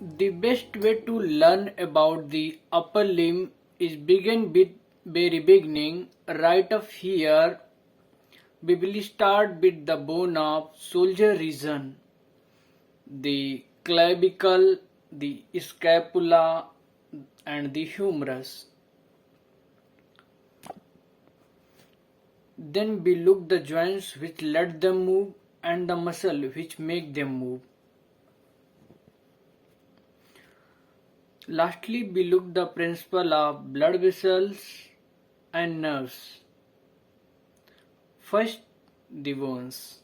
The best way to learn about the upper limb is begin with very beginning. Right up here, we will start with the bone of shoulder region, the clavicle, the scapula, and the humerus. Then we look the joints which let them move and the muscle which make them move. Lastly, we look the principle of blood vessels and nerves. First, the bones.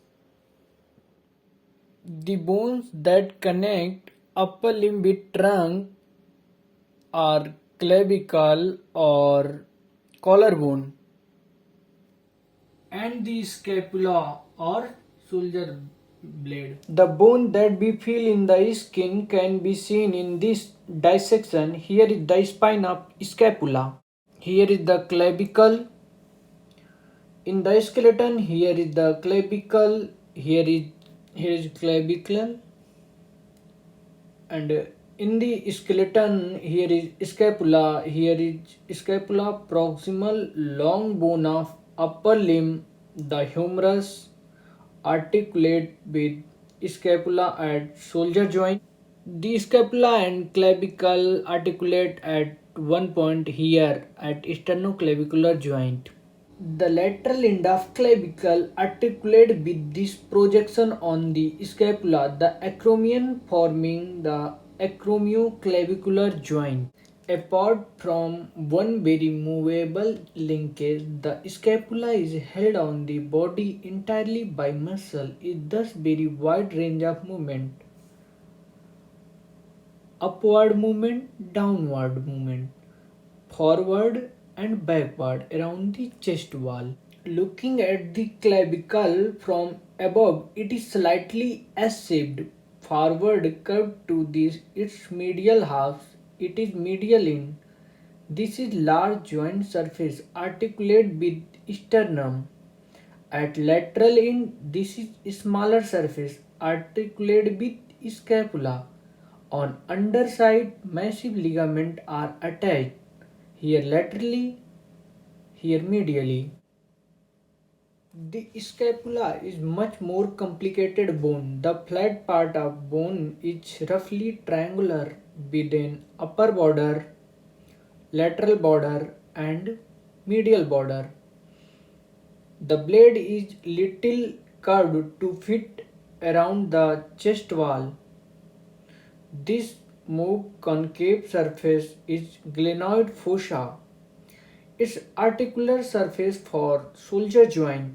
The bones that connect upper limb with trunk are clavicle or collarbone and the scapula or shoulder blade. The bone that we feel in the skin can be seen in this dissection. Here is the spine of scapula. Here is the clavicle. In the skeleton, here is the clavicle. Here is clavicle, and in the skeleton, here is scapula. Here is scapula, proximal long bone of upper limb, the humerus, articulate with scapula at shoulder joint. The scapula and clavicle articulate at one point here at sternoclavicular joint. The lateral end of clavicle articulate with this projection on the scapula, the acromion forming the acromioclavicular joint. Apart from one very movable linkage, the scapula is held on the body entirely by muscle. It thus very wide range of movement. Upward movement, downward movement, forward and backward around the chest wall. Looking at the clavicle from above, it is slightly S-shaped, forward curved to its medial half. It is medial in. This is large joint surface articulate with sternum. At lateral end, this is smaller surface articulate with scapula. On underside, massive ligaments are attached, here laterally, here medially. The scapula is much more complicated bone. The flat part of bone is roughly triangular with an upper border, lateral border and medial border. The blade is little curved to fit around the chest wall. This move concave surface is glenoid fossa. Its articular surface for shoulder joint.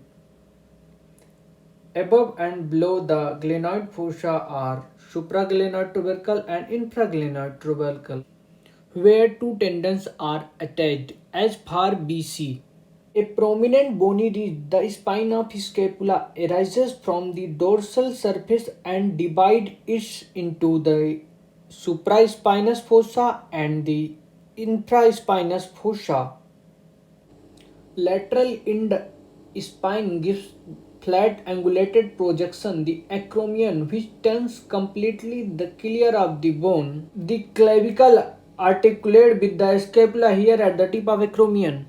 Above and below the glenoid fossa are supraglenoid tubercle and infraglenoid tubercle, where two tendons are attached as far BC. A prominent bony ridge, the spine of scapula, arises from the dorsal surface and divides it into the supraspinous fossa and the infraspinous fossa. Lateral end spine gives flat angulated projection, the acromion, which turns completely the clear of the bone. The clavicle articulate with the scapula here at the tip of acromion.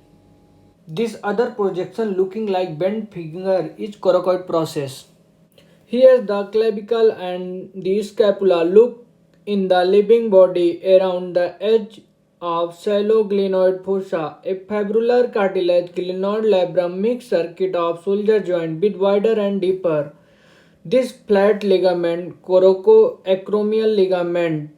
This other projection looking like bent finger is coracoid process. Here the clavicle and the scapula look in the living body around the edge of shallow glenoid fossa, a fibrillar cartilage glenoid labrum mixed circuit of shoulder joint, bit wider and deeper. This flat ligament, coracoacromial ligament,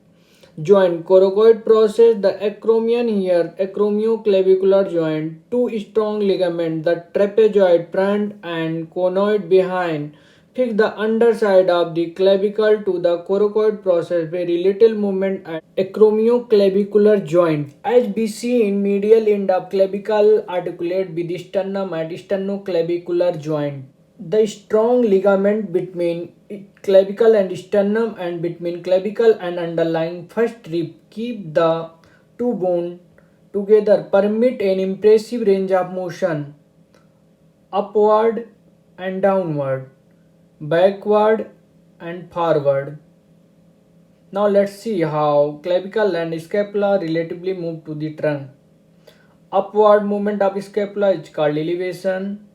joint coracoid process, the acromion here, acromioclavicular joint, two strong ligaments, the trapezoid front and conoid behind, fix the underside of the clavicle to the coracoid process, very little movement at acromioclavicular joint. As we see in medial end of clavicle articulate with sternum at sternoclavicular joint. The strong ligament between clavicle and sternum and between clavicle and underlying first rib keep the two bones together, permit an impressive range of motion upward and downward, backward and forward. Now let's see how clavicle and scapula relatively move to the trunk. Upward movement of scapula is called elevation.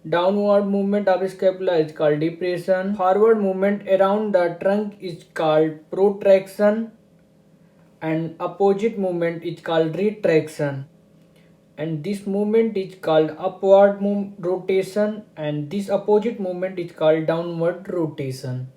Downward movement of scapula is called depression. Forward movement around the trunk is called protraction. And opposite movement is called retraction. And this movement is called upward rotation, and this opposite movement is called downward rotation.